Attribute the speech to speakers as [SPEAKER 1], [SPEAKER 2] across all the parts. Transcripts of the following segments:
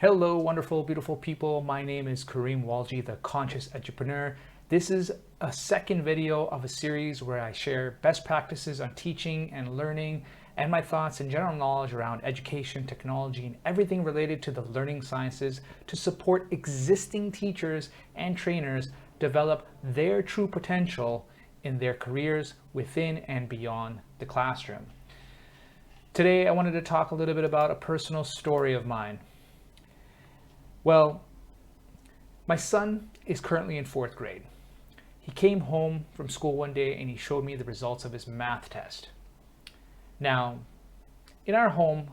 [SPEAKER 1] Hello, wonderful, beautiful people. My name is Kareem Walji, the Conscious Edupreneur. This is a second video of a series where I share best practices on teaching and learning and my thoughts and general knowledge around education, technology, and everything related to the learning sciences to support existing teachers and trainers develop their true potential in their careers within and beyond the classroom. Today, I wanted to talk a little bit about a personal story of mine. Well, my son is currently in 4th grade. He came home from school one day and he showed me the results of his math test. Now, in our home,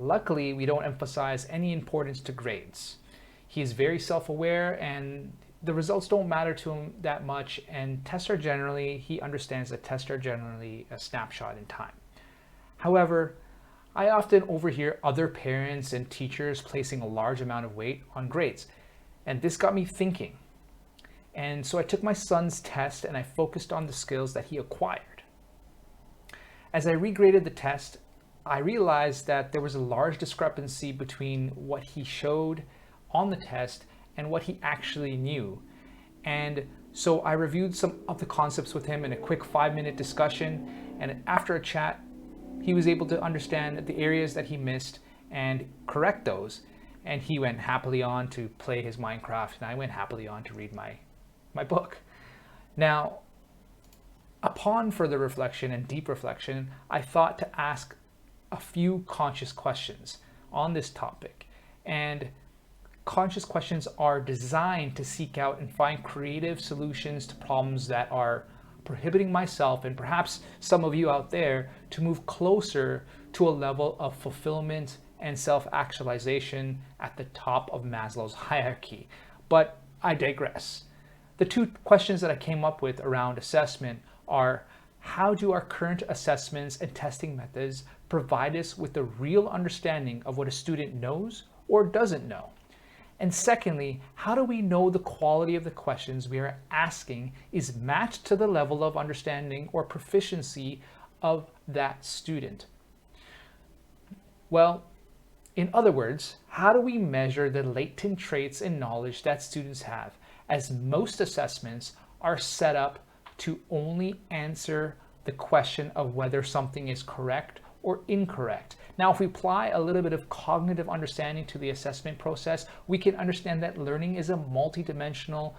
[SPEAKER 1] luckily we don't emphasize any importance to grades. He is very self-aware and the results don't matter to him that much, and he understands that tests are generally a snapshot in time. However, I often overhear other parents and teachers placing a large amount of weight on grades, and this got me thinking. And so I took my son's test and I focused on the skills that he acquired. As I regraded the test, I realized that there was a large discrepancy between what he showed on the test and what he actually knew. And so I reviewed some of the concepts with him in a quick 5-minute discussion, and after a chat, he was able to understand the areas that he missed and correct those. And he went happily on to play his Minecraft, and I went happily on to read my book. Now, upon further reflection and deep reflection, I thought to ask a few conscious questions on this topic. And conscious questions are designed to seek out and find creative solutions to problems that are prohibiting myself and perhaps some of you out there to move closer to a level of fulfillment and self-actualization at the top of Maslow's hierarchy. But I digress. The two questions that I came up with around assessment are: how do our current assessments and testing methods provide us with a real understanding of what a student knows or doesn't know? And secondly, how do we know the quality of the questions we are asking is matched to the level of understanding or proficiency of that student? Well, in other words, how do we measure the latent traits and knowledge that students have, as most assessments are set up to only answer the question of whether something is correct or incorrect. Now, if we apply a little bit of cognitive understanding to the assessment process, we can understand that learning is a multidimensional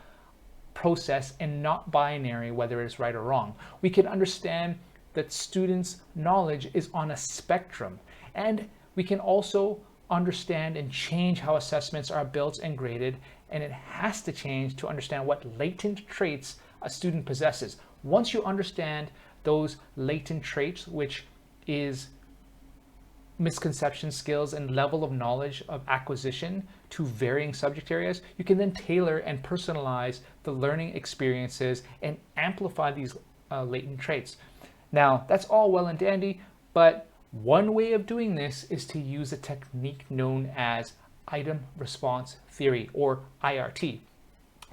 [SPEAKER 1] process and not binary, whether it's right or wrong. We can understand that students' knowledge is on a spectrum, and we can also understand and change how assessments are built and graded, and it has to change to understand what latent traits a student possesses. Once you understand those latent traits, which is misconception skills and level of knowledge of acquisition to varying subject areas, you can then tailor and personalize the learning experiences and amplify these latent traits. Now, that's all well and dandy, but one way of doing this is to use a technique known as item response theory, or IRT.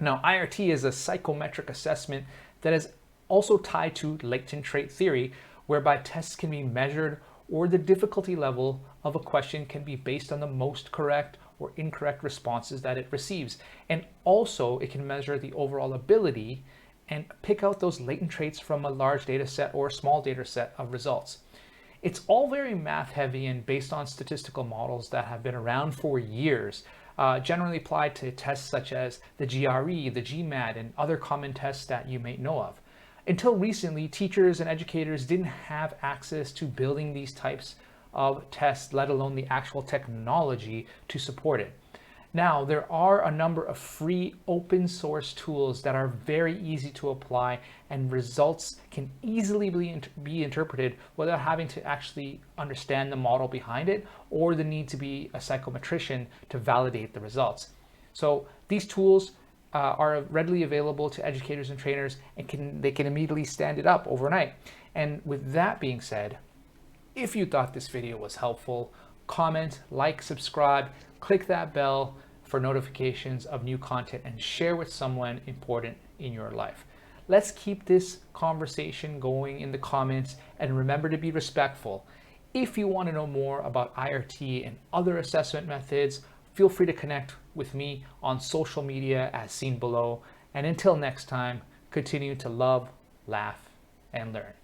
[SPEAKER 1] Now, IRT is a psychometric assessment that is also tied to latent trait theory, whereby tests can be measured or the difficulty level of a question can be based on the most correct or incorrect responses that it receives. And also it can measure the overall ability and pick out those latent traits from a large data set or a small data set of results. It's all very math heavy and based on statistical models that have been around for years, generally applied to tests such as the GRE, the GMAT, and other common tests that you may know of. Until recently, teachers and educators didn't have access to building these types of tests, let alone the actual technology to support it. Now, there are a number of free open source tools that are very easy to apply, and results can easily be interpreted without having to actually understand the model behind it or the need to be a psychometrician to validate the results. So these tools are readily available to educators and trainers, and they can immediately stand it up overnight. And with that being said, if you thought this video was helpful, comment, like, subscribe, click that bell for notifications of new content, and share with someone important in your life. Let's keep this conversation going in the comments, and remember to be respectful. If you want to know more about IRT and other assessment methods, feel free to connect with me on social media as seen below. And until next time, continue to love, laugh, and learn.